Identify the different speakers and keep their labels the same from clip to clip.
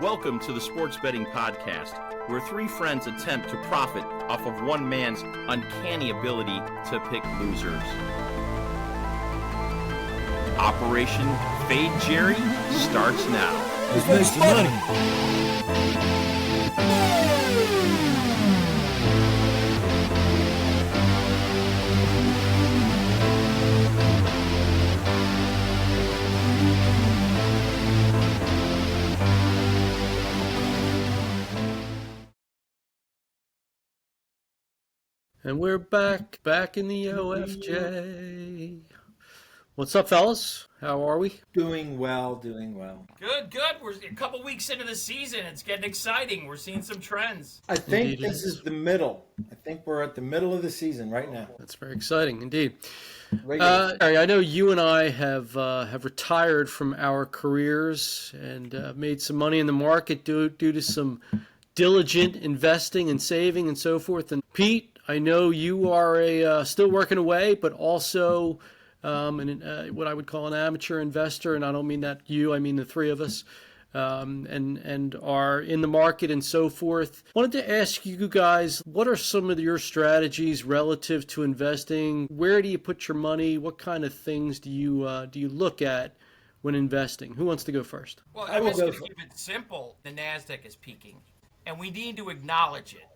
Speaker 1: Welcome to the Sports Betting Podcast, where three friends attempt to profit off of one man's uncanny ability to pick losers. Operation Fade Jerry starts now.
Speaker 2: Let's make some money.
Speaker 3: And we're back in the OFJ. What's up, fellas? How are we?
Speaker 2: Doing well.
Speaker 4: Good. We're a couple weeks into the season. It's getting exciting. We're seeing some trends.
Speaker 2: I think
Speaker 3: Indeed
Speaker 2: this is the middle. I think we're at the middle of the season right now.
Speaker 3: That's very exciting, indeed. Harry, I know you and I have retired from our careers and made some money in the market due to some diligent investing and saving and so forth. And Pete, I know you are still working away, but also what I would call an amateur investor, and I don't mean that you, I mean the three of us, and are in the market and so forth. Wanted to ask you guys, what are some of your strategies relative to investing? Where do you put your money? What kind of things do you look at when investing? Who wants to go first?
Speaker 4: Well, I'm just going to keep it simple. The NASDAQ is peaking, and we need to acknowledge it.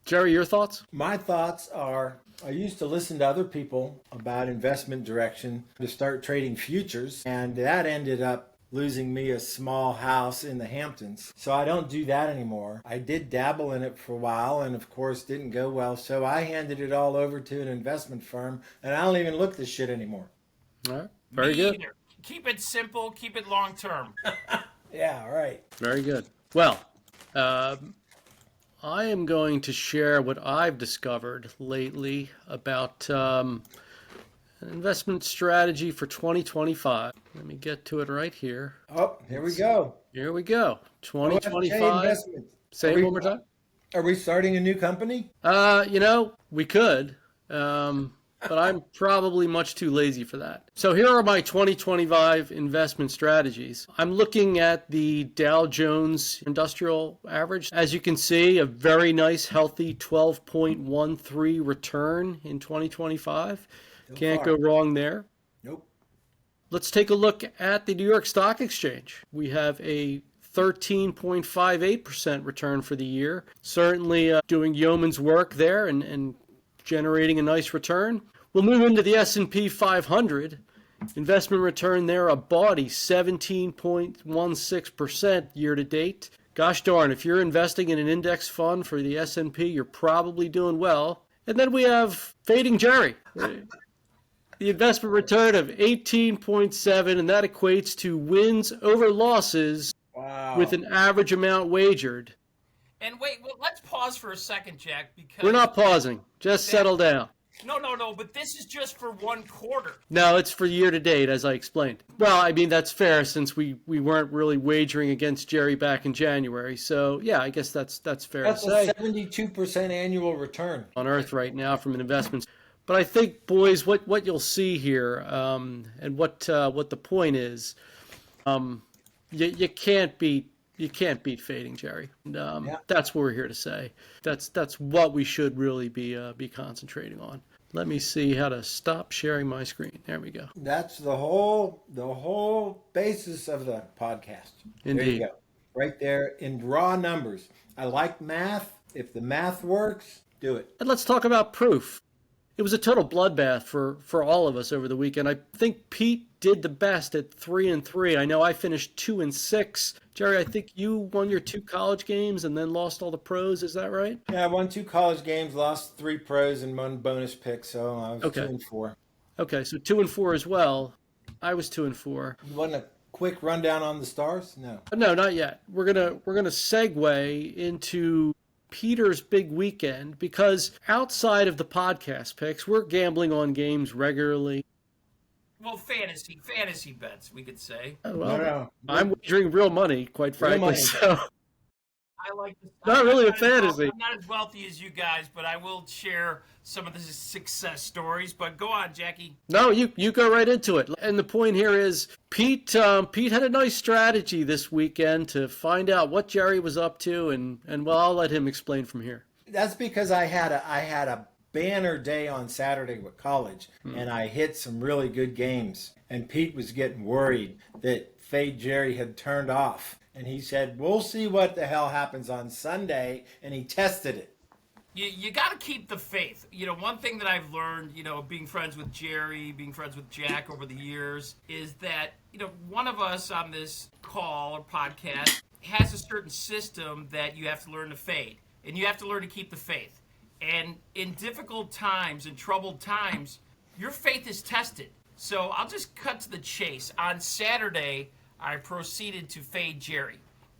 Speaker 3: Jerry, your thoughts?
Speaker 2: My thoughts are, I used to listen to other people about investment direction to start trading futures, and that ended up losing me a small house in the Hamptons. So I don't do that anymore. I did dabble in it for a while, and of course didn't go well. So I handed it all over to an investment firm, and I don't even look this shit anymore.
Speaker 3: All right. Very good.
Speaker 4: Either. Keep it simple. Keep it long term.
Speaker 2: Yeah, all right.
Speaker 3: Very good. Well, I am going to share what I've discovered lately about an investment strategy for 2025. Let me get to it right here.
Speaker 2: Oh, here we go.
Speaker 3: Here we go. 2025.
Speaker 2: investment.
Speaker 3: Say it one more time.
Speaker 2: Are we starting a new company?
Speaker 3: We could, but I'm probably much too lazy for that. So here are my 2025 investment strategies. I'm looking at the Dow Jones Industrial Average. As you can see, a very nice, healthy 12.13 return in 2025. Can't go wrong there.
Speaker 2: Nope.
Speaker 3: Let's take a look at the New York Stock Exchange. We have a 13.58% return for the year. Certainly doing yeoman's work there and generating a nice return. We'll move into the S&P 500. Investment return there, a bawdy 17.16% year to date. Gosh darn, if you're investing in an index fund for the S&P, you're probably doing well. And then we have Fading Jerry. The investment return of 18.7, and that equates to wins over losses with an average amount wagered.
Speaker 4: And wait, well, let's pause for a second, Jack, because
Speaker 3: We're not pausing. Just settle down.
Speaker 4: No, but this is just for one quarter.
Speaker 3: No, it's for year to date, as I explained. Well, I mean, that's fair since we weren't really wagering against Jerry back in January. So, yeah, I guess that's fair
Speaker 2: That's
Speaker 3: to say.
Speaker 2: a 72% annual return.
Speaker 3: On Earth right now from an investment. But I think, boys, what you'll see here and what the point is, you can't beat Fading Jerry. And, that's what we're here to say. That's what we should really be concentrating on. Let me see how to stop sharing my screen. There we go.
Speaker 2: That's the whole basis of the podcast.
Speaker 3: Indeed.
Speaker 2: There you go. Right there in raw numbers. I like math. If the math works, do it.
Speaker 3: And let's talk about proof. It was a total bloodbath for all of us over the weekend. I think Pete did the best at 3-3. I know I finished 2-6. Jerry, I think you won your 2 college games and then lost all the pros. Is that right?
Speaker 2: Yeah, I won 2 college games, lost 3 pros, and 1 bonus pick, so I was 2-4.
Speaker 3: Okay, so 2-4 as well. I was 2-4.
Speaker 2: You want a quick rundown on the stars? No.
Speaker 3: No, not yet. We're gonna segue into Peter's big weekend because outside of the podcast picks, we're gambling on games regularly.
Speaker 4: Well, fantasy bets, we could say.
Speaker 3: Well,
Speaker 2: No.
Speaker 3: I'm wagering real money, quite frankly.
Speaker 2: Money.
Speaker 3: So
Speaker 4: I like this.
Speaker 3: Not really a
Speaker 4: not as well-
Speaker 3: fantasy.
Speaker 4: I'm not as wealthy as you guys, but I will share some of the success stories. But go on, Jackie.
Speaker 3: No, you go right into it. And the point here is Pete had a nice strategy this weekend to find out what Jerry was up to, and well, I'll let him explain from here.
Speaker 2: That's because I had a banner day on Saturday with college, and I hit some really good games. And Pete was getting worried that Fade Jerry had turned off. And he said, we'll see what the hell happens on Sunday. And he tested it.
Speaker 4: You got to keep the faith. One thing that I've learned, being friends with Jerry, being friends with Jack over the years, is that, one of us on this call or podcast has a certain system that you have to learn to fade. And you have to learn to keep the faith. And in difficult times, in troubled times, your faith is tested. So I'll just cut to the chase. On Saturday, I proceeded to fade Jerry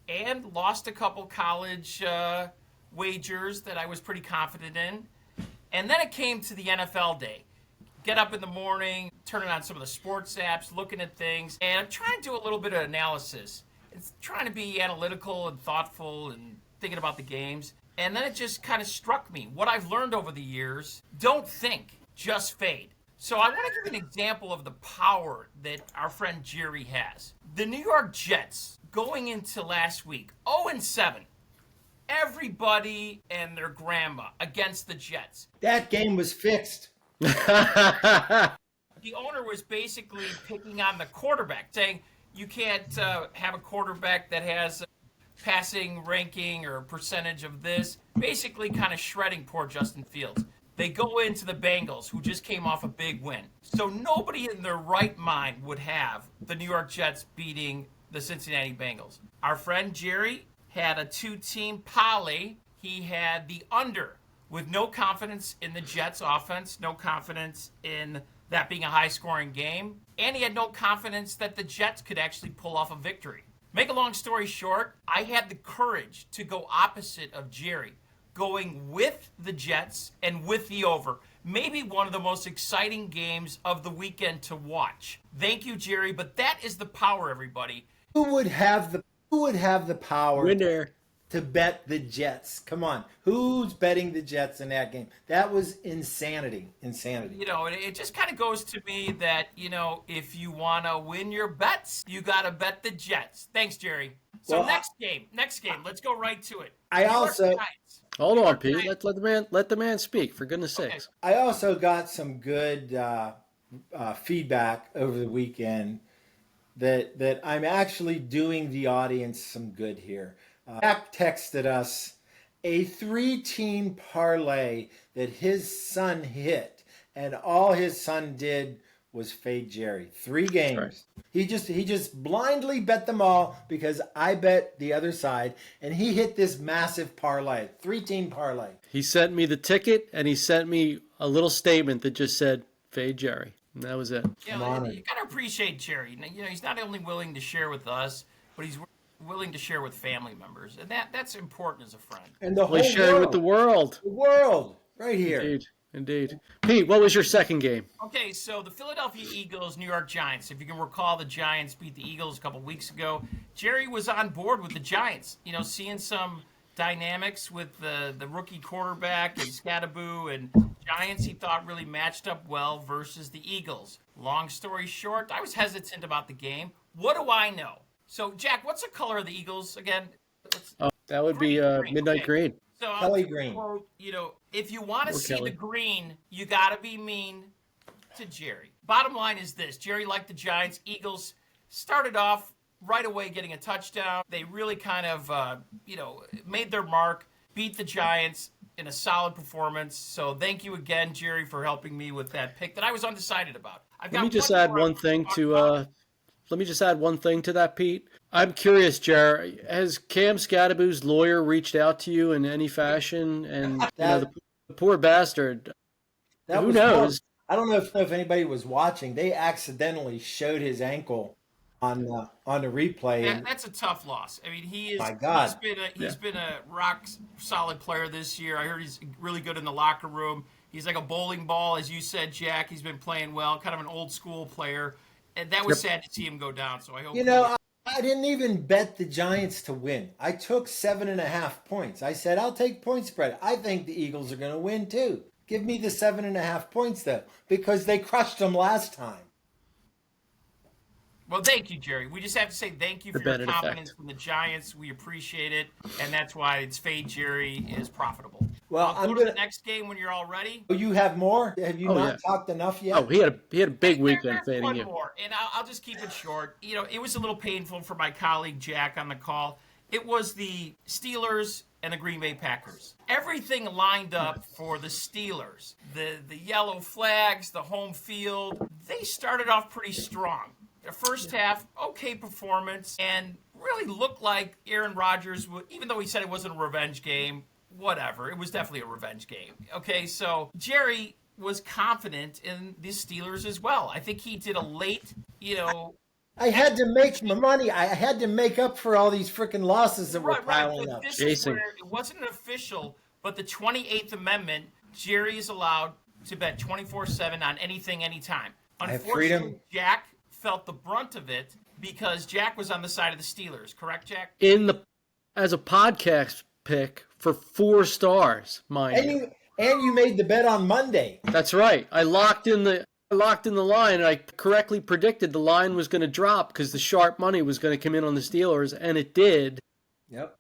Speaker 4: and lost a couple college wagers that I was pretty confident in. And then it came to the NFL day. Get up in the morning, turning on some of the sports apps, looking at things, and I'm trying to do a little bit of analysis. It's trying to be analytical and thoughtful and thinking about the games. And then it just kind of struck me. What I've learned over the years, don't think, just fade. So I want to give an example of the power that our friend Jerry has. The New York Jets, going into last week, 0-7. Everybody and their grandma against the Jets.
Speaker 2: That game was fixed.
Speaker 4: The owner was basically picking on the quarterback, saying you can't have a quarterback that has a passing ranking or percentage of this, basically kind of shredding poor Justin Fields. They go into the Bengals, who just came off a big win. So nobody in their right mind would have the New York Jets beating the Cincinnati Bengals. Our friend Jerry had a two-team parlay. He had the under with no confidence in the Jets offense, no confidence in that being a high-scoring game, and he had no confidence that the Jets could actually pull off a victory. Make a long story short, I had the courage to go opposite of Jerry, going with the Jets and with the over. Maybe one of the most exciting games of the weekend to watch. Thank you, Jerry, but that is the power, everybody.
Speaker 2: Who would have the power
Speaker 3: Winner.
Speaker 2: to bet the Jets? Come on. Who's betting the Jets in that game? That was insanity. Insanity.
Speaker 4: It just kind of goes to me that, if you want to win your bets, you got to bet the Jets. Thanks, Jerry. So
Speaker 2: Well,
Speaker 4: next game. Let's go right to it.
Speaker 2: I
Speaker 4: New York
Speaker 2: also-
Speaker 4: Giants.
Speaker 3: Hold
Speaker 4: New
Speaker 3: on,
Speaker 4: York
Speaker 3: Pete.
Speaker 4: Giants.
Speaker 3: Let the man speak, for goodness sakes.
Speaker 2: I also got some good feedback over the weekend that I'm actually doing the audience some good here. Jack texted us a 3-team parlay that his son hit, and all his son did was fade Jerry. 3 games.
Speaker 3: Right.
Speaker 2: He just blindly bet them all because I bet the other side, and he hit this massive parlay, 3-team parlay.
Speaker 3: He sent me the ticket, and he sent me a little statement that just said, fade Jerry. And that was it.
Speaker 4: You got to appreciate Jerry. He's not only willing to share with us, but he's willing to share with family members, and that's important as a friend.
Speaker 2: And the whole
Speaker 3: He shared
Speaker 2: world,
Speaker 3: with the world.
Speaker 2: the world, right here.
Speaker 3: Indeed. Pete, what was your second game?
Speaker 4: Okay, so the Philadelphia Eagles, New York Giants. If you can recall, the Giants beat the Eagles a couple weeks ago. Jerry was on board with the Giants, seeing some dynamics with the rookie quarterback and Scadaboo and Giants he thought really matched up well versus the Eagles. Long story short, I was hesitant about the game. What do I know? So, Jack, what's the color of the Eagles again?
Speaker 3: That would be
Speaker 4: Green.
Speaker 3: midnight
Speaker 4: Okay.
Speaker 3: green.
Speaker 4: So
Speaker 2: Kelly Green.
Speaker 4: Quote, if you want to
Speaker 3: Or
Speaker 4: see
Speaker 3: Kelly.
Speaker 4: the green, you got to be mean to Jerry. Bottom line is this. Jerry liked the Giants. Eagles started off right away getting a touchdown. They really kind of, made their mark, beat the Giants in a solid performance. So thank you again, Jerry, for helping me with that pick that I was undecided about.
Speaker 3: Let me just add one thing to that, Pete. I'm curious, Jerry. Has Cam Scadaboo's lawyer reached out to you in any fashion? And the poor bastard. Who knows?
Speaker 2: I don't know if anybody was watching. They accidentally showed his ankle on the replay. And
Speaker 4: That's a tough loss. I mean, he is.
Speaker 2: My God.
Speaker 4: He's been a rock solid player this year. I heard he's really good in the locker room. He's like a bowling ball, as you said, Jack. He's been playing well, kind of an old school player. And that was sad to see him go down. So I hope.
Speaker 2: I didn't even bet the Giants to win. I took 7.5 points. I said, I'll take point spread. I think the Eagles are going to win too. Give me the 7.5 points though, because they crushed them last time.
Speaker 4: Well, thank you, Jerry. We just have to say thank you for your confidence in the Giants. We appreciate it, and that's why it's Fade Jerry is profitable.
Speaker 2: Well,
Speaker 4: I'm going to the next game when you're all ready.
Speaker 2: Oh, you have more? Have you not talked enough yet?
Speaker 3: Oh, he had a big weekend fading
Speaker 4: one
Speaker 3: you.
Speaker 4: More, and I'll just keep it short. You know, it was a little painful for my colleague Jack on the call. It was the Steelers and the Green Bay Packers. Everything lined up for the Steelers. The yellow flags, the home field. They started off pretty strong. The first half, okay performance, and really looked like Aaron Rodgers, even though he said it wasn't a revenge game, whatever. It was definitely a revenge game. Okay, so Jerry was confident in the Steelers as well. I think he did a late,
Speaker 2: I had to make my money. I had to make up for all these freaking losses that were piling up.
Speaker 4: This is where it wasn't an official, but the 28th Amendment, Jerry is allowed to bet 24/7 on anything, anytime. Unfortunately, Jack felt the brunt of it because Jack was on the side of the Steelers. Correct, Jack?
Speaker 3: As a podcast pick for 4 stars, mind you.
Speaker 2: And you made the bet on Monday.
Speaker 3: That's right. I locked in the line, and I correctly predicted the line was going to drop because the sharp money was going to come in on the Steelers, and it did.
Speaker 2: Yep.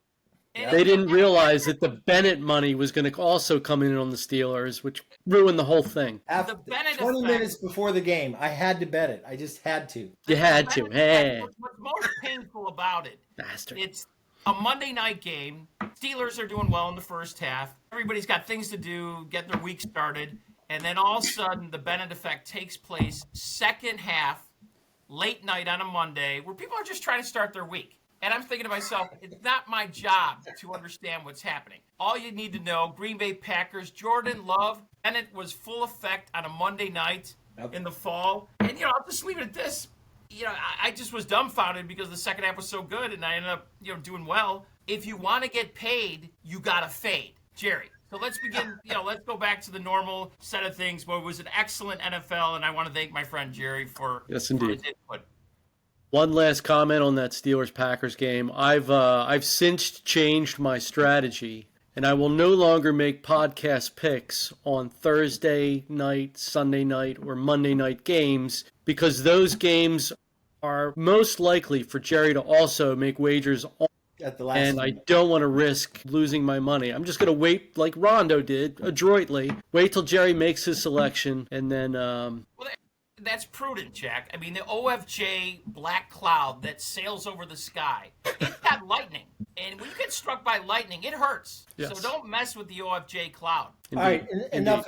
Speaker 3: They didn't realize that the Bennett money was going to also come in on the Steelers, which ruined the whole thing.
Speaker 2: After 20 minutes before the game, I had to bet it. I just had to.
Speaker 3: You had to. Hey.
Speaker 4: What's most painful about it,
Speaker 3: bastard.
Speaker 4: It's a Monday night game. Steelers are doing well in the first half. Everybody's got things to do, get their week started. And then all of a sudden, the Bennett effect takes place second half, late night on a Monday, where people are just trying to start their week. And I'm thinking to myself, it's not my job to understand what's happening. All you need to know, Green Bay Packers, Jordan Love, Bennett was full effect on a Monday night in the fall. And, I'll just leave it at this. I just was dumbfounded because the second half was so good, and I ended up, doing well. If you want to get paid, you got to fade. Jerry. So let's begin, let's go back to the normal set of things. But it was an excellent NFL, and I want to thank my friend Jerry for his input.
Speaker 3: One last comment on that Steelers-Packers game. I've since changed my strategy, and I will no longer make podcast picks on Thursday night, Sunday night, or Monday night games because those games are most likely for Jerry to also make wagers on.
Speaker 2: At the last
Speaker 3: and I don't want to risk losing my money. I'm just going to wait like Rondo did, adroitly. Wait till Jerry makes his selection, and then...
Speaker 4: Well, that's prudent, Jack. I mean, the OFJ black cloud that sails over the sky, it's got lightning. And when you get struck by lightning, it hurts. Yes. So don't mess with the OFJ cloud.
Speaker 2: Indeed. All right, enough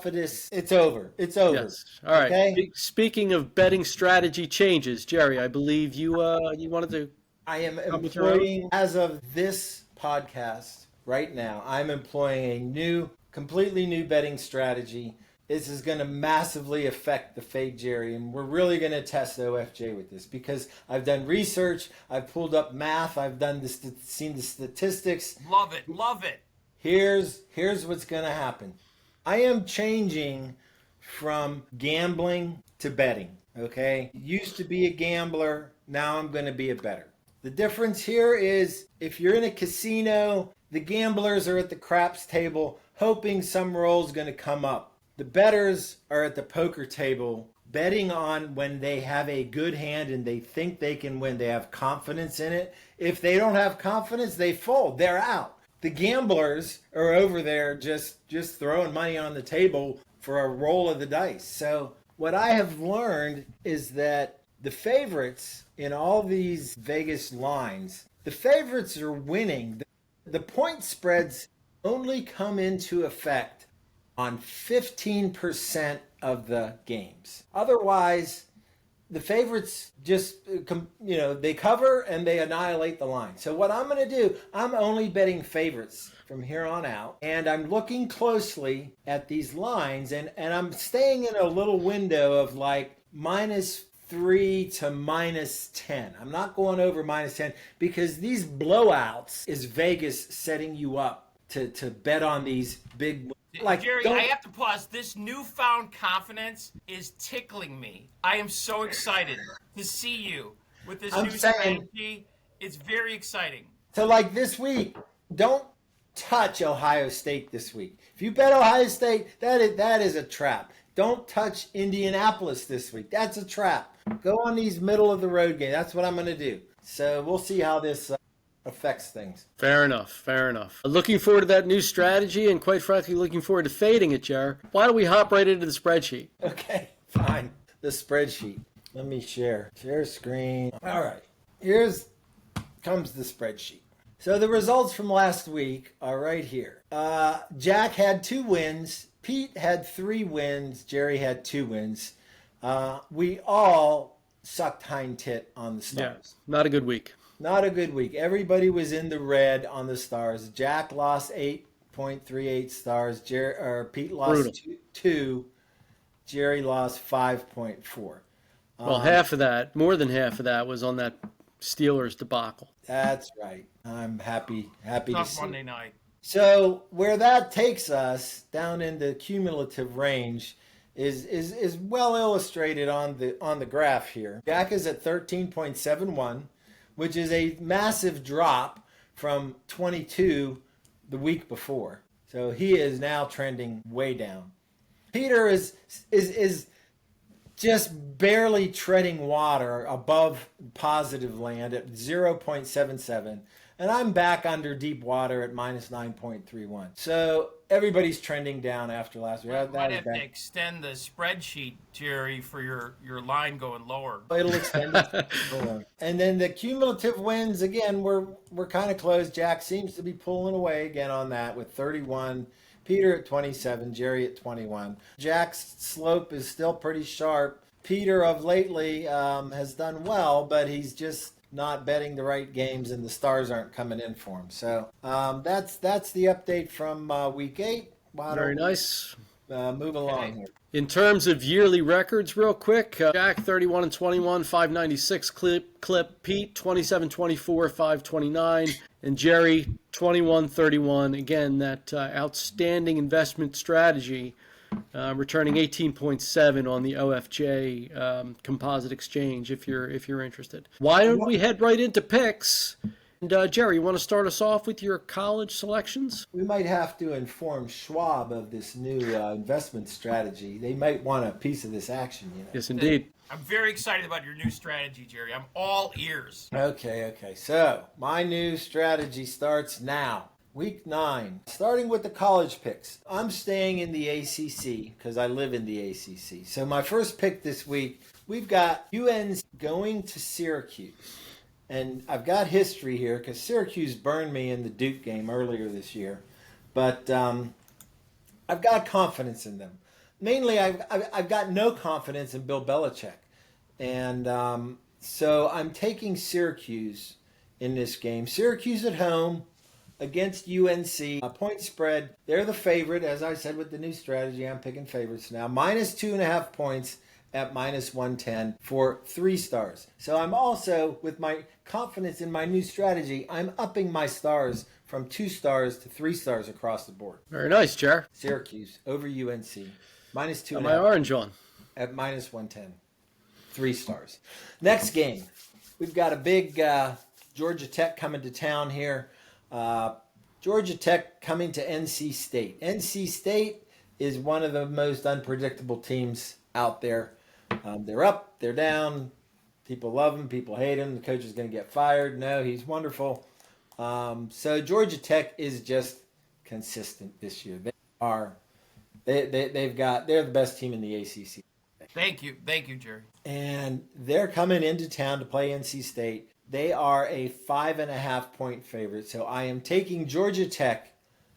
Speaker 2: of this. It's over.
Speaker 3: Yes. All right. Okay? Speaking of betting strategy changes, Jerry, I believe you wanted to...
Speaker 2: I am employing, as of this podcast right now, I'm employing a completely new betting strategy. This is going to massively affect the Fade Jerry, and we're really going to test OFJ with this because I've done research, I've pulled up math, I've seen the statistics.
Speaker 4: Love it.
Speaker 2: Here's what's going to happen. I am changing from gambling to betting, okay? Used to be a gambler, now I'm going to be a bettor. The difference here is if you're in a casino, the gamblers are at the craps table hoping some roll's going to come up. The bettors are at the poker table betting on when they have a good hand and they think they can win. They have confidence in it. If they don't have confidence, they fold. They're out. The gamblers are over there just throwing money on the table for a roll of the dice. So what I have learned is that the favorites in all these Vegas lines, the favorites are winning. The point spreads only come into effect on 15% of the games. Otherwise, the favorites just, they cover and they annihilate the line. So what I'm going to do, I'm only betting favorites from here on out. And I'm looking closely at these lines and I'm staying in a little window of like -3 to -10. I'm not going over -10 because these blowouts is Vegas setting you up to bet on these big...
Speaker 4: Jerry, I have to pause. This newfound confidence is tickling me. I am so excited to see you with this
Speaker 2: I'm
Speaker 4: new
Speaker 2: saying,
Speaker 4: strategy. It's very exciting.
Speaker 2: so like this week, don't touch Ohio State this week. If you bet Ohio State, that is a trap. Don't touch Indianapolis this week. That's a trap. Go on these middle of the road games. That's what I'm going to do. So we'll see how this affects things.
Speaker 3: Fair enough. Fair enough. Looking forward to that new strategy, and quite frankly, looking forward to fading it, Jer. Why don't we hop right into the spreadsheet?
Speaker 2: Okay, fine. The spreadsheet. Let me share screen. All right. Comes the spreadsheet. So the results from last week are right here. Jack had 2 wins. Pete had 3 wins. Jerry had 2 wins. We all sucked hind tit on the stars.
Speaker 3: Yeah, not a good week.
Speaker 2: Not a good week. Everybody was in the red on the stars. Jack lost 8.38 stars. Pete lost 2. Jerry lost 5.4.
Speaker 3: Well, half of that, more than half of that, was on that Steelers debacle.
Speaker 2: That's right. I'm happy to see.
Speaker 4: Monday night.
Speaker 2: So where that takes us down in the cumulative range is well illustrated on the graph here. Jack is at 13.71, which is a massive drop from 22 the week before. So he is now trending way down. Peter is just barely treading water above positive land at 0.77. And I'm back under deep water at minus 9.31. So everybody's trending down after last week.
Speaker 4: Might have to extend the spreadsheet, Jerry, for your line going lower.
Speaker 2: It'll extend it. And then the cumulative wins, again, we're kind of close. Jack seems to be pulling away again on that with 31. Peter at 27, Jerry at 21. Jack's slope is still pretty sharp. Peter of lately has done well, but he's just not betting the right games, and the stars aren't coming in for him. So that's the update from week 8.
Speaker 3: Very nice.
Speaker 2: Move along here.
Speaker 3: In terms of yearly records, real quick, Jack 31-21, 596 clip. Pete 27-24, 529, and Jerry 21-31. Again, that outstanding investment strategy, returning 18.7 on the OFJ composite exchange. If you're interested, why don't we head right into picks? And Jerry, you want to start us off with your college selections?
Speaker 2: We might have to inform Schwab of this new investment strategy. They might want a piece of this action.
Speaker 3: Yes, indeed.
Speaker 4: I'm very excited about your new strategy, Jerry. I'm all ears.
Speaker 2: Okay. So my new strategy starts now. Week 9, starting with the college picks. I'm staying in the ACC because I live in the ACC. So my first pick this week, we've got UNC going to Syracuse. And I've got history here because Syracuse burned me in the Duke game earlier this year. But I've got confidence in them. Mainly, I've got no confidence in Bill Belichick. And so I'm taking Syracuse in this game. Syracuse at home against UNC. A point spread. They're the favorite. As I said with the new strategy, I'm picking favorites now. Minus 2.5 points at minus 110 for 3 stars. So I'm also, with my confidence in my new strategy, I'm upping my stars from 2 stars to 3 stars across the board.
Speaker 3: Very nice, Jer.
Speaker 2: Syracuse over UNC. Minus 2.5.
Speaker 3: My orange on.
Speaker 2: At minus 110. 3 stars. Next game. We've got a big Georgia Tech coming to town here. Georgia Tech coming to NC State. NC State is one of the most unpredictable teams out there. They're up, they're down. People love him, people hate him. The coach is going to get fired. No, he's wonderful. So Georgia Tech is just consistent this year. They're the best team in the ACC.
Speaker 4: Thank you, Jerry.
Speaker 2: And they're coming into town to play NC State. They are a 5.5 point favorite. So I am taking Georgia Tech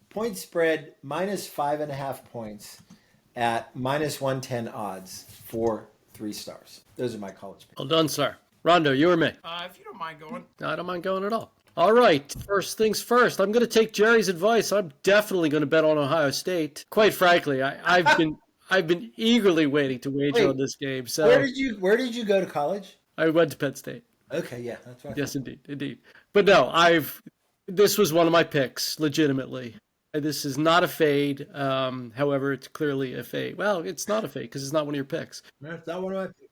Speaker 2: point spread minus 5.5 points at minus 110 odds for 3 stars. Those are my college picks.
Speaker 3: Well done, sir. Rondo, you or me?
Speaker 4: If you don't mind going.
Speaker 3: I don't mind going at all. All right. First things first. I'm going to take Jerry's advice. I'm definitely going to bet on Ohio State. Quite frankly, I've been eagerly waiting to wager on this game. So
Speaker 2: where did you go to college?
Speaker 3: I went to Penn State.
Speaker 2: Okay, yeah, that's right.
Speaker 3: Yes, indeed. But no, this was one of my picks, legitimately. This is not a fade. However, it's clearly a fade. Well, it's not a fade because it's not one of your picks.
Speaker 2: No, it's not one of my picks.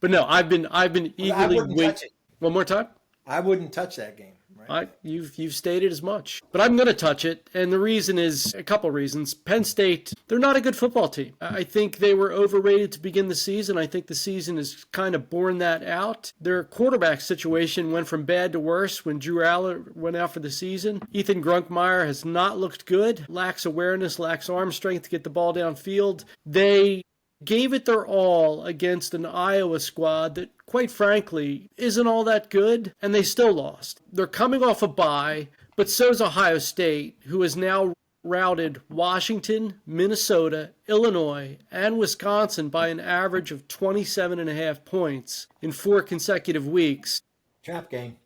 Speaker 3: But no, I've been eagerly waiting. One more time.
Speaker 2: I wouldn't touch that game. Right?
Speaker 3: You've stated as much. But I'm going to touch it, and the reason is a couple reasons. Penn State, they're not a good football team. I think they were overrated to begin the season. I think the season has kind of borne that out. Their quarterback situation went from bad to worse when Drew Aller went out for the season. Ethan Grunkmeyer has not looked good, lacks awareness, lacks arm strength to get the ball downfield. They gave it their all against an Iowa squad that, quite frankly, isn't all that good, and they still lost. They're coming off a bye, but so's Ohio State, who has now routed Washington, Minnesota, Illinois, and Wisconsin by an average of 27.5 points in 4 consecutive weeks.
Speaker 2: Trap game.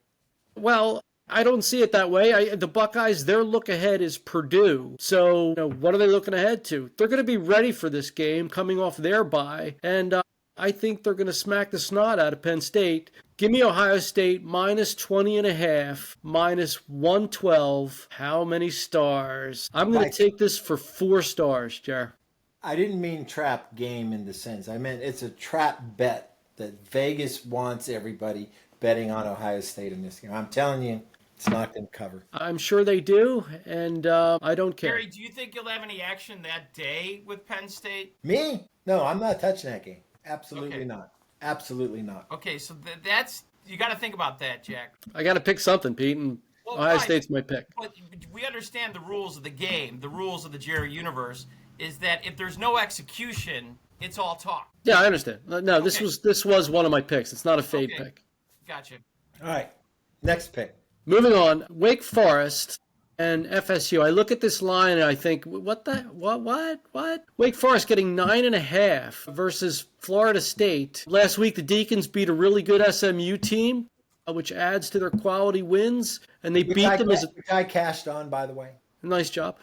Speaker 3: Well, I don't see it that way. The Buckeyes, their look ahead is Purdue. So, what are they looking ahead to? They're going to be ready for this game coming off their bye. And I think they're going to smack the snot out of Penn State. Give me Ohio State minus 20.5, minus 112. How many stars? I'm going to take this for 4 stars, Jer.
Speaker 2: I didn't mean trap game in the sense. I meant it's a trap bet that Vegas wants everybody betting on Ohio State in this game. I'm telling you, it's not going to cover.
Speaker 3: I'm sure they do, and I don't care.
Speaker 4: Gary, do you think you'll have any action that day with Penn State?
Speaker 2: Me? No, I'm not touching that game. Absolutely
Speaker 4: Okay.
Speaker 2: not. Absolutely not.
Speaker 4: Okay, so that's you got to think about that, Jack.
Speaker 3: I got to pick something, Pete, and Ohio
Speaker 4: right.
Speaker 3: State's my pick.
Speaker 4: But we understand the rules of the game, the rules of the Jerry universe, is that if there's no execution, it's all talk.
Speaker 3: Yeah, I understand. No, this
Speaker 4: Okay.
Speaker 3: was one of my picks. It's not a fade
Speaker 4: Okay.
Speaker 3: pick.
Speaker 4: Gotcha.
Speaker 2: All right. Next pick.
Speaker 3: Moving on, Wake Forest and FSU. I look at this line and I think, what? Wake Forest getting 9.5 versus Florida State. Last week, the Deacons beat a really good SMU team, which adds to their quality wins, and they
Speaker 2: Which
Speaker 3: beat them as a
Speaker 2: which I cashed on, by the way.
Speaker 3: nice job.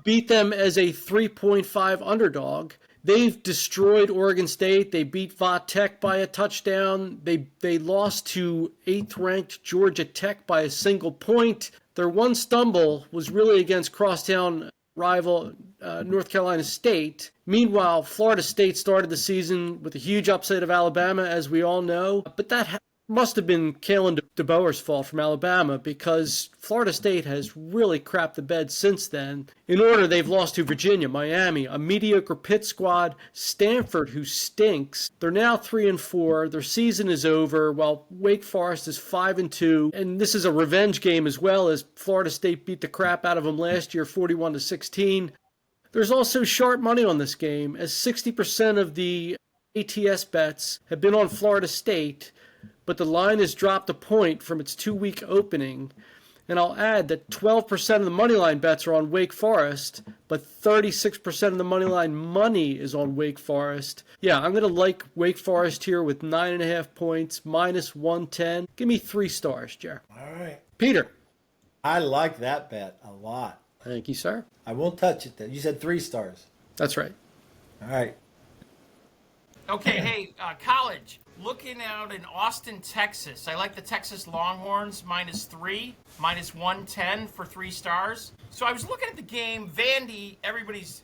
Speaker 3: Beat them as a 3.5 underdog. They've destroyed Oregon State. They beat Va Tech by a touchdown. They lost to 8th-ranked Georgia Tech by a single point. Their one stumble was really against crosstown rival North Carolina State. Meanwhile, Florida State started the season with a huge upset of Alabama, as we all know. But that must have been Kalen DeBoer's fault from Alabama, because Florida State has really crapped the bed since then. In order, they've lost to Virginia, Miami, a mediocre Pitt squad, Stanford, who stinks. They're now 3-4. Their season is over, while Wake Forest is 5-2. And this is a revenge game as well, as Florida State beat the crap out of them last year, 41-16. There's also sharp money on this game, as 60% of the ATS bets have been on Florida State, but the line has dropped a point from its 2-week opening. And I'll add that 12% of the moneyline bets are on Wake Forest, but 36% of the moneyline money is on Wake Forest. Yeah, I'm going to like Wake Forest here with 9.5 points, minus 110. Give me 3 stars, Jer.
Speaker 2: All right.
Speaker 3: Peter.
Speaker 2: I like that bet a lot.
Speaker 3: Thank you, sir.
Speaker 2: I won't touch it then. You said 3 stars.
Speaker 3: That's right.
Speaker 2: All right.
Speaker 4: Okay, hey, college. Looking out in Austin, Texas. I like the Texas Longhorns -3, minus 110 for 3 stars. So I was looking at the game. Vandy, everybody's,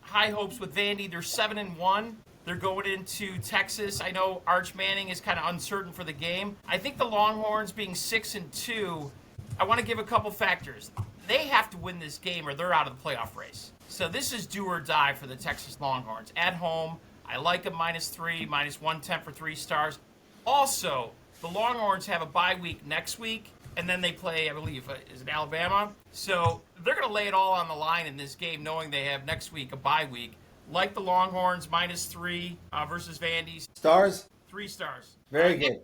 Speaker 4: high hopes with Vandy. They're 7-1. They're going into Texas. I know Arch Manning is kind of uncertain for the game. I think the Longhorns being 6-2, I want to give a couple factors. They have to win this game or they're out of the playoff race. So this is do or die for the Texas Longhorns. At home, I like them -3, minus 110 for 3 stars. Also, the Longhorns have a bye week next week, and then they play, I believe, is it Alabama? So they're going to lay it all on the line in this game, knowing they have next week a bye week. Like the Longhorns, -3 versus Vandy.
Speaker 2: Stars?
Speaker 4: 3 stars.
Speaker 2: Very good.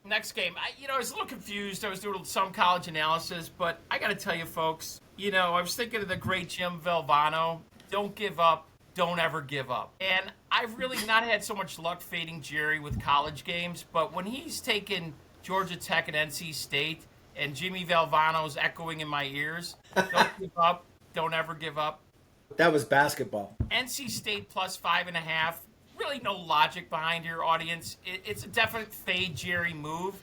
Speaker 4: Next game, I was a little confused. I was doing some college analysis, but I got to tell you, folks, I was thinking of the great Jim Valvano. Don't give up. Don't ever give up. And I've really not had so much luck fading Jerry with college games, but when he's taken Georgia Tech and NC State and Jimmy Valvano's echoing in my ears, don't give up. Don't ever give up.
Speaker 2: That was basketball.
Speaker 4: NC State +5.5. Really no logic behind your audience. It's a definite fade Jerry move,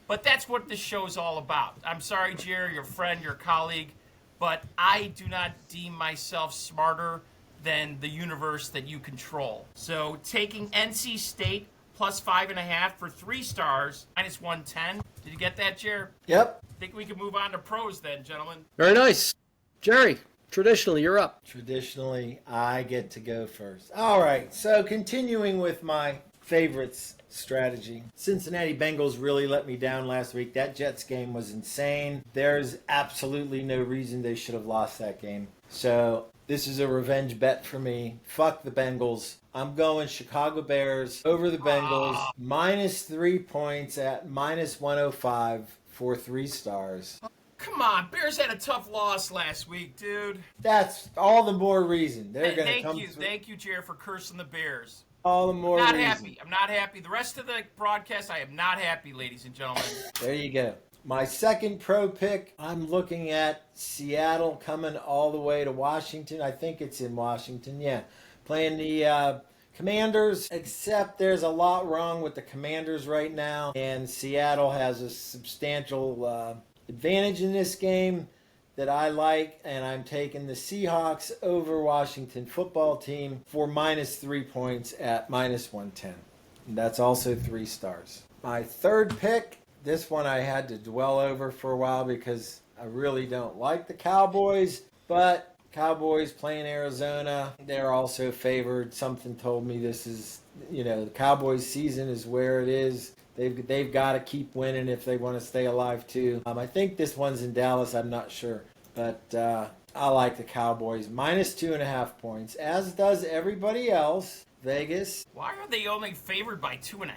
Speaker 4: but that's what this show's all about. I'm sorry, Jerry, your friend, your colleague, but I do not deem myself smarter than the universe that you control. So taking NC State plus 5.5 for 3 stars, minus 110. Did you get that, Jer?
Speaker 2: Yep.
Speaker 4: I think we can move on to pros then, gentlemen.
Speaker 3: Very nice. Jerry, traditionally, you're up.
Speaker 2: Traditionally, I get to go first. All right, so continuing with my favorites strategy. Cincinnati Bengals really let me down last week. That Jets game was insane. There's absolutely no reason they should have lost that game. So this is a revenge bet for me. Fuck the Bengals. I'm going Chicago Bears over the Bengals. Minus 3 points at minus 105 for 3 stars.
Speaker 4: Come on, Bears had a tough loss last week, dude.
Speaker 2: That's all the more reason. They're going to come through.
Speaker 4: Thank you, Jer, for cursing the Bears.
Speaker 2: All the more
Speaker 4: I'm not
Speaker 2: reason.
Speaker 4: happy. I'm not happy. The rest of the broadcast, I am not happy, ladies and gentlemen.
Speaker 2: There you go. My second pro pick, I'm looking at Seattle coming all the way to Washington. I think it's in Washington, yeah. Playing the Commanders, except there's a lot wrong with the Commanders right now. And Seattle has a substantial advantage in this game that I like. And I'm taking the Seahawks over Washington football team for minus 3 points at minus 110. And that's also 3 stars. My third pick. This one I had to dwell over for a while because I really don't like the Cowboys. But Cowboys playing Arizona, they're also favored. Something told me this is, the Cowboys season is where it is. They've got to keep winning if they want to stay alive too. I think this one's in Dallas. I'm not sure. But I like the Cowboys. Minus 2.5 points, as does everybody else. Vegas.
Speaker 4: Why are they only favored by 2.5?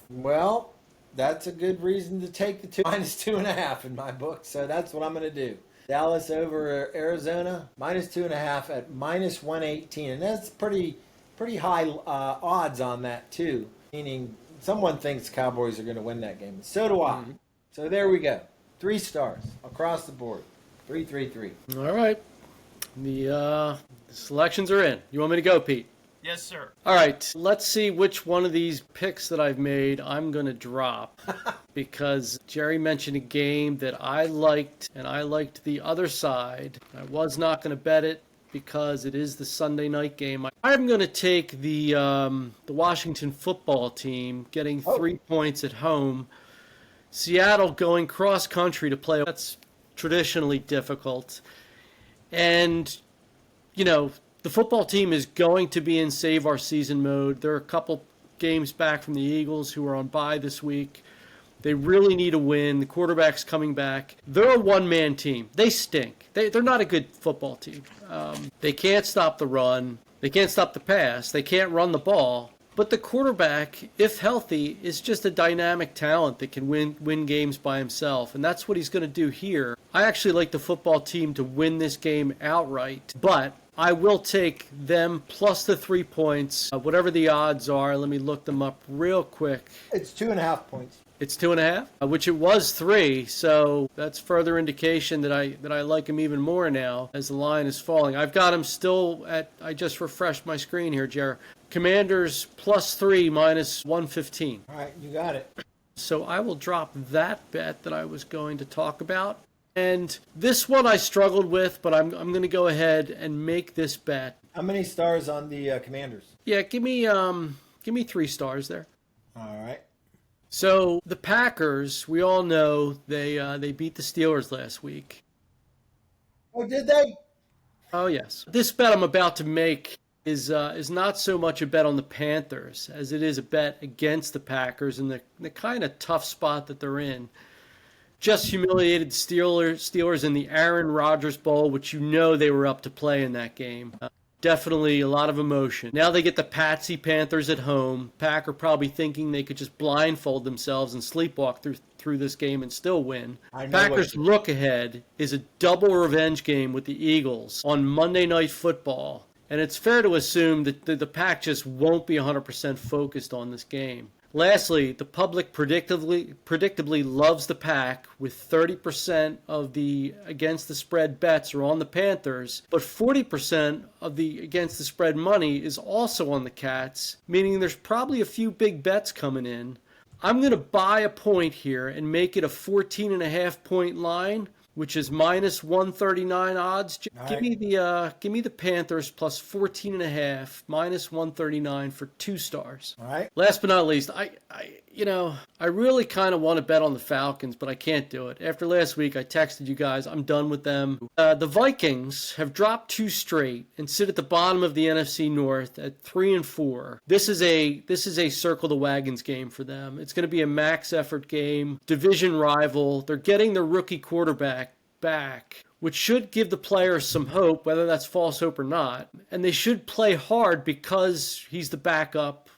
Speaker 2: Well, that's a good reason to take the minus 2.5 in my book. So that's what I'm going to do. Dallas over Arizona, minus 2.5 at minus 118. And that's pretty high odds on that too. Meaning someone thinks Cowboys are going to win that game. So do I. So there we go. 3 stars across the board. 3.
Speaker 3: All right. The selections are in. You want me to go, Pete?
Speaker 4: Yes, sir.
Speaker 3: All right, let's see which one of these picks that I've made I'm going to drop because Jerry mentioned a game that I liked, and I liked the other side. I was not going to bet it because it is the Sunday night game. I'm going to take the Washington football team getting 3 points at home. Seattle going cross country to play. That's traditionally difficult. And, the football team is going to be in save our season mode. They're a couple games back from the Eagles who are on bye this week. They really need a win. The quarterback's coming back. They're a one-man team. They stink. They're not a good football team. They can't stop the run. They can't stop the pass. They can't run the ball. But the quarterback, if healthy, is just a dynamic talent that can win games by himself. And that's what he's going to do here. I actually like the football team to win this game outright. But I will take them plus the 3 points, whatever the odds are. Let me look them up real quick.
Speaker 2: It's 2.5 points.
Speaker 3: It's 2.5, which it was 3. So that's further indication that I like him even more now as the line is falling. I've got him still at. I just refreshed my screen here, Jared. Commanders plus 3 minus 115.
Speaker 2: All right, you got it.
Speaker 3: So I will drop that bet that I was going to talk about. And this one I struggled with, but I'm going to go ahead and make this bet.
Speaker 2: How many stars on the Commanders?
Speaker 3: Yeah, give me 3 stars there.
Speaker 2: All right.
Speaker 3: So the Packers, we all know they beat the Steelers last week.
Speaker 2: Oh, did they?
Speaker 3: Oh yes. This bet I'm about to make is not so much a bet on the Panthers as it is a bet against the Packers and the kind of tough spot that they're in. Just humiliated the Steelers in the Aaron Rodgers Bowl, which they were up to play in that game. Definitely a lot of emotion. Now they get the Patsy Panthers at home. Packer probably thinking they could just blindfold themselves and sleepwalk through this game and still win. Packers' look ahead is a double revenge game with the Eagles on Monday Night Football. And it's fair to assume that the Pack just won't be 100% focused on this game. Lastly, the public predictably loves the Pack, with 30% of the against the spread bets are on the Panthers, but 40% of the against the spread money is also on the Cats, meaning there's probably a few big bets coming in. I'm going to buy a point here and make it a 14.5 point line. which is minus 139 odds.
Speaker 2: All
Speaker 3: Give
Speaker 2: right.
Speaker 3: me the Panthers plus 14.5, minus 139 for 2 stars.
Speaker 2: All right.
Speaker 3: Last but not least, I really kind of want to bet on the Falcons, but I can't do it. After last week, I texted you guys, I'm done with them. The Vikings have dropped 2 straight and sit at the bottom of the NFC North at 3-4. This is a circle the wagons game for them. It's going to be a max effort game, division rival. They're getting their rookie quarterback back, which should give the players some hope, whether that's false hope or not. And they should play hard because he's the backup,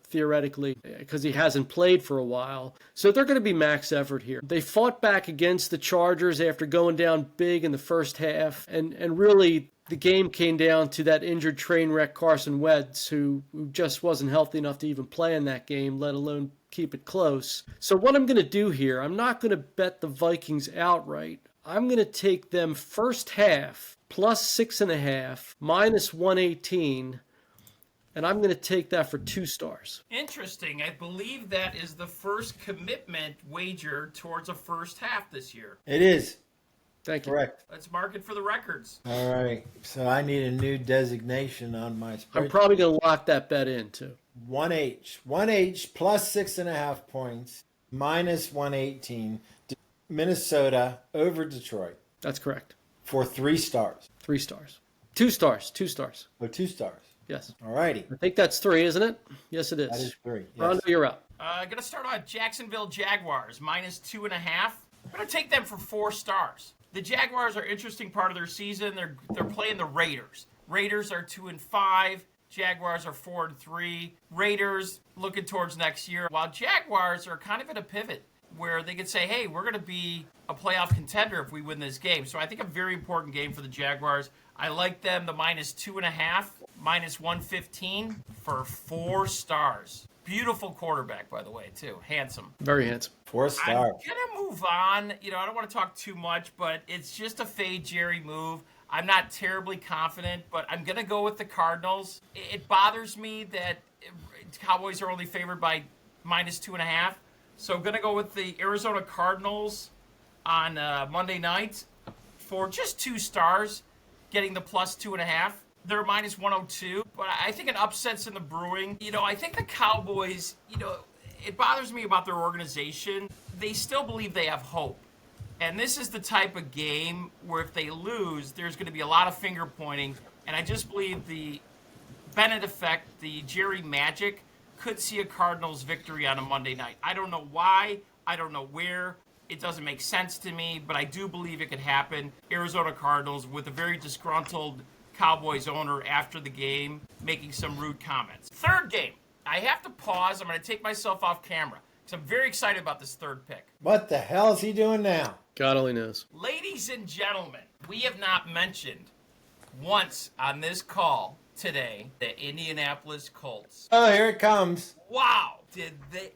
Speaker 3: theoretically, because he hasn't played for a while. So they're going to be max effort here. They fought back against the Chargers after going down big in the first half, and really the game came down to that injured train wreck Carson Wentz, who just wasn't healthy enough to even play in that game, let alone keep it close. So what I'm going to do here, I'm not going to bet the Vikings outright. I'm going to take them first half plus 6.5, minus 118, and I'm going to take that for 2 stars.
Speaker 4: Interesting. I believe that is the first commitment wager towards a first half this year.
Speaker 2: It is.
Speaker 3: Thank you.
Speaker 2: Correct.
Speaker 4: Let's mark it for the records.
Speaker 2: All right. So I need a new designation on my spreadsheet.
Speaker 3: I'm probably going to lock that bet in, too.
Speaker 2: 1H. 1H plus 6.5 points, minus 118. Minnesota over Detroit
Speaker 3: That's correct.
Speaker 2: for 3 stars.
Speaker 3: 3 stars. 2 stars. 2 stars.
Speaker 2: Or 2 stars.
Speaker 3: Yes.
Speaker 2: All righty.
Speaker 3: I think that's 3, isn't it? Yes, it is.
Speaker 2: That is 3. Yes.
Speaker 3: Rondo, you're up.
Speaker 4: Going to start on Jacksonville Jaguars, minus 2.5. I'm going to take them for 4 stars. The Jaguars are an interesting part of their season. They're playing the Raiders. Raiders are 2-5. Jaguars are 4-3. Raiders looking towards next year, while Jaguars are kind of at a pivot where they could say, hey, we're going to be a playoff contender if we win this game. So I think a very important game for the Jaguars. I like them, the minus 2.5, minus 115 for 4 stars. Beautiful quarterback, by the way, too. Handsome.
Speaker 3: Very handsome.
Speaker 2: 4 stars.
Speaker 4: I'm going to move on. I don't want to talk too much, but it's just a fade Jerry move. I'm not terribly confident, but I'm going to go with the Cardinals. It bothers me that Cowboys are only favored by minus 2.5. So I'm going to go with the Arizona Cardinals on Monday night for just 2 stars, getting the plus 2.5. They're minus 102, but I think an upset's in the brewing. I think the Cowboys, it bothers me about their organization. They still believe they have hope. And this is the type of game where if they lose, there's going to be a lot of finger pointing. And I just believe the Bennett effect, the Jerry magic, could see a Cardinals victory on a Monday night. I don't know why. I don't know where. It doesn't make sense to me, but I do believe it could happen. Arizona Cardinals with a very disgruntled Cowboys owner after the game making some rude comments. Third game. I have to pause. I'm going to take myself off camera because I'm very excited about this third pick.
Speaker 2: What the hell is he doing now?
Speaker 3: God only knows.
Speaker 4: Ladies and gentlemen, we have not mentioned once on this call today the Indianapolis Colts.
Speaker 2: Oh, here it comes.
Speaker 4: Wow,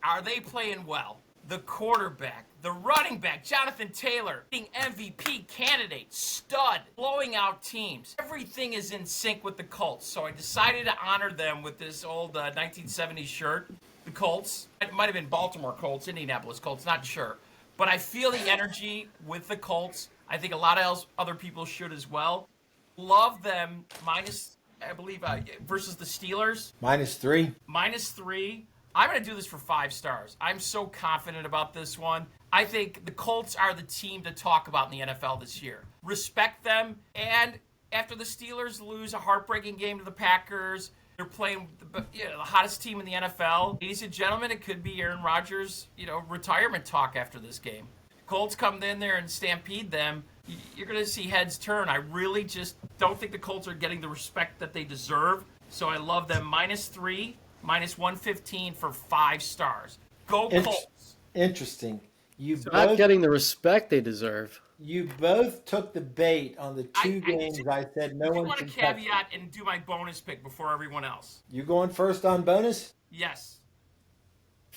Speaker 4: are they playing well? The quarterback, the running back, Jonathan Taylor, being MVP candidate, stud, blowing out teams. Everything is in sync with the Colts. So I decided to honor them with this old 1970s shirt. The Colts. It might have been Baltimore Colts, Indianapolis Colts, not sure. But I feel the energy with the Colts. I think a lot of other people should as well. Love them minus, I believe, versus the Steelers.
Speaker 2: -3.
Speaker 4: -3. I'm going to do this for 5 stars. I'm so confident about this one. I think the Colts are the team to talk about in the NFL this year. Respect them. And after the Steelers lose a heartbreaking game to the Packers, they're playing the hottest team in the NFL. Ladies and gentlemen, it could be Aaron Rodgers' retirement talk after this game. Colts come in there and stampede them. You're going to see heads turn. I really just don't think the Colts are getting the respect that they deserve. So I love them -3. Minus 115 for 5 stars. Go Colts.
Speaker 2: Interesting.
Speaker 3: Not getting the respect they deserve.
Speaker 2: You both took the bait on the 2 games I said no one
Speaker 4: I want to
Speaker 2: can
Speaker 4: caveat and do my bonus pick before everyone else.
Speaker 2: You going first on bonus?
Speaker 4: Yes.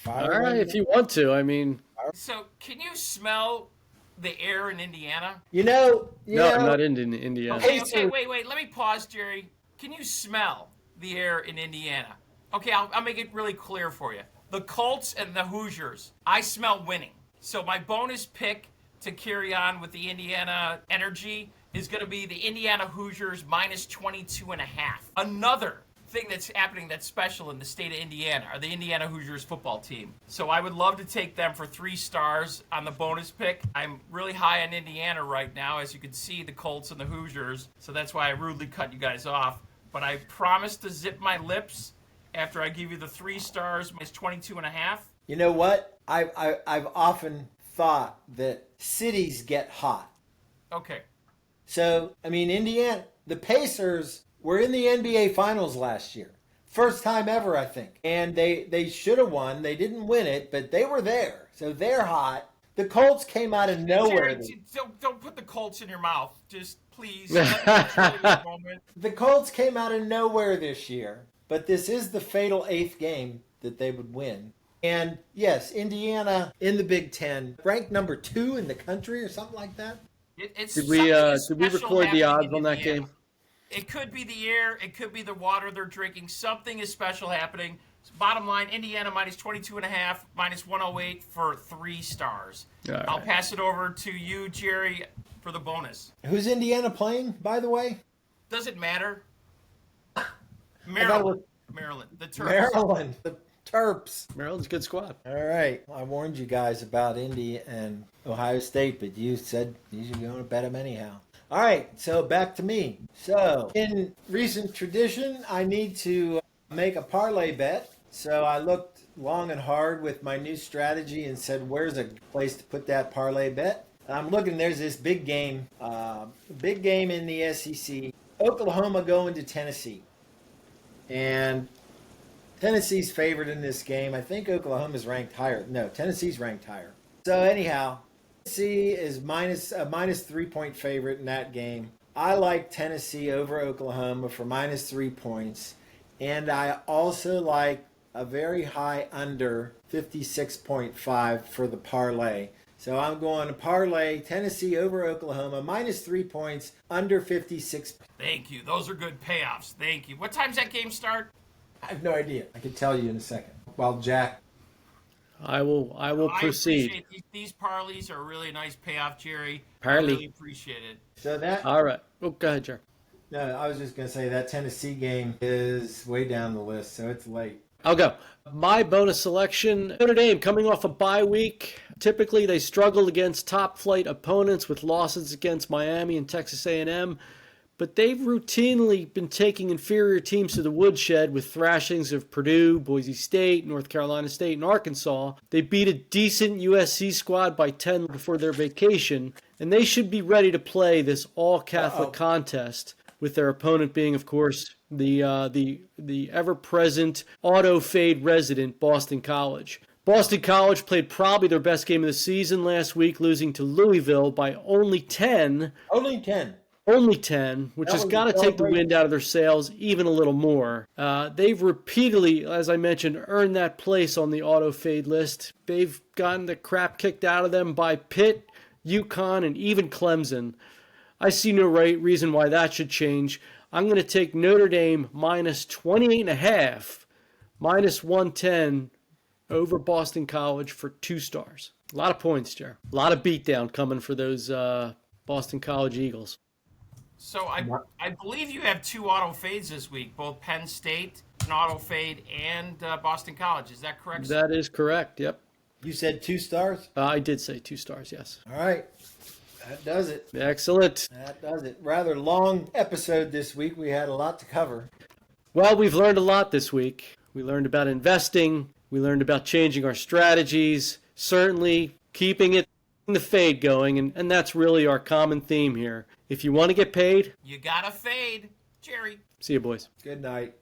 Speaker 3: All right, if you want to. I mean.
Speaker 4: So, can you smell the air in Indiana?
Speaker 3: No, I'm not in Indiana.
Speaker 4: Okay, wait. Let me pause, Jerry. Can you smell the air in Indiana? Okay, I'll make it really clear for you. The Colts and the Hoosiers, I smell winning. So my bonus pick to carry on with the Indiana energy is going to be the Indiana Hoosiers minus 22.5. Another thing that's happening that's special in the state of Indiana are the Indiana Hoosiers football team. So I would love to take them for 3 stars on the bonus pick. I'm really high on Indiana right now, as you can see, the Colts and the Hoosiers. So that's why I rudely cut you guys off. But I promise to zip my lips after I give you the 3 stars minus 22.5.
Speaker 2: You know what? I've often thought that cities get hot.
Speaker 4: Okay.
Speaker 2: So, I mean, Indiana, the Pacers were in the NBA Finals last year. First time ever, I think. And they should have won. They didn't win it, but they were there. So they're hot. The Colts came out of nowhere.
Speaker 4: Jerry, don't put the Colts in your mouth. Just please. The
Speaker 2: Colts came out of nowhere this year. But this is the fatal 8th game that they would win. And yes, Indiana in the Big Ten, ranked number 2 in the country or something like that.
Speaker 3: Did we record the odds on that game?
Speaker 4: It could be the air. It could be the water they're drinking. Something is special happening. Bottom line, Indiana minus 22.5, minus 108 for 3 stars. Right. I'll pass it over to you, Jerry, for the bonus.
Speaker 2: Who's Indiana playing, by the way?
Speaker 4: Doesn't matter. Maryland. The Terps.
Speaker 2: Maryland. The Terps.
Speaker 3: Maryland's a good squad.
Speaker 2: All right. I warned you guys about Indy and Ohio State, but you said you should go to bet them anyhow. All right, so back to me. So, in recent tradition, I need to make a parlay bet. So I looked long and hard with my new strategy and said, where's a place to put that parlay bet? I'm looking, there's this big game in the SEC. Oklahoma going to Tennessee. And Tennessee's favored in this game. I think Oklahoma's ranked higher. No, Tennessee's ranked higher. So anyhow, Tennessee is a minus 3-point favorite in that game. I like Tennessee over Oklahoma for minus 3 points. And I also like a very high under 56.5 for the parlay. So I'm going to parlay Tennessee over Oklahoma, minus 3 points, under 56.
Speaker 4: Thank you. Those are good payoffs. Thank you. What time's that game start?
Speaker 2: I have no idea. I can tell you in a second. While Jack...
Speaker 3: I will proceed.
Speaker 4: I appreciate these parlays are a really nice payoff, Jerry.
Speaker 3: Parlay.
Speaker 4: I really appreciate it.
Speaker 2: So that...
Speaker 3: All right. Oh, go ahead, Jerry.
Speaker 2: No, I was just going to say that Tennessee game is way down the list, so it's late.
Speaker 3: I'll go. My bonus selection, Notre Dame coming off a bye week. Typically, they struggled against top-flight opponents with losses against Miami and Texas A&M, but they've routinely been taking inferior teams to the woodshed with thrashings of Purdue, Boise State, North Carolina State, and Arkansas. They beat a decent USC squad by 10 before their vacation, and they should be ready to play this all-Catholic contest, with their opponent being, of course, the ever-present auto-fade resident Boston College. Boston College played probably their best game of the season last week, losing to Louisville by only 10.
Speaker 2: Only 10.
Speaker 3: Only 10, which has got to take the wind out of their sails even a little more. They've repeatedly, as I mentioned, earned that place on the auto-fade list. They've gotten the crap kicked out of them by Pitt, UConn, and even Clemson. I see no reason why that should change. I'm going to take Notre Dame minus 28.5, minus 110 over Boston College for 2 stars. A lot of points, Jerry. A lot of beatdown coming for those Boston College Eagles.
Speaker 4: So I believe you have 2 auto fades this week, both Penn State, an auto fade, and Boston College. Is that correct?
Speaker 3: That is correct, yep.
Speaker 2: You said 2 stars?
Speaker 3: I did say 2 stars, yes.
Speaker 2: All right. That does it.
Speaker 3: Excellent.
Speaker 2: That does it. Rather long episode this week. We had a lot to cover.
Speaker 3: Well, we've learned a lot this week. We learned about investing. We learned about changing our strategies. Certainly keeping the fade going. And that's really our common theme here. If you want to get paid,
Speaker 4: you gotta fade. Jerry.
Speaker 3: See you, boys.
Speaker 2: Good night.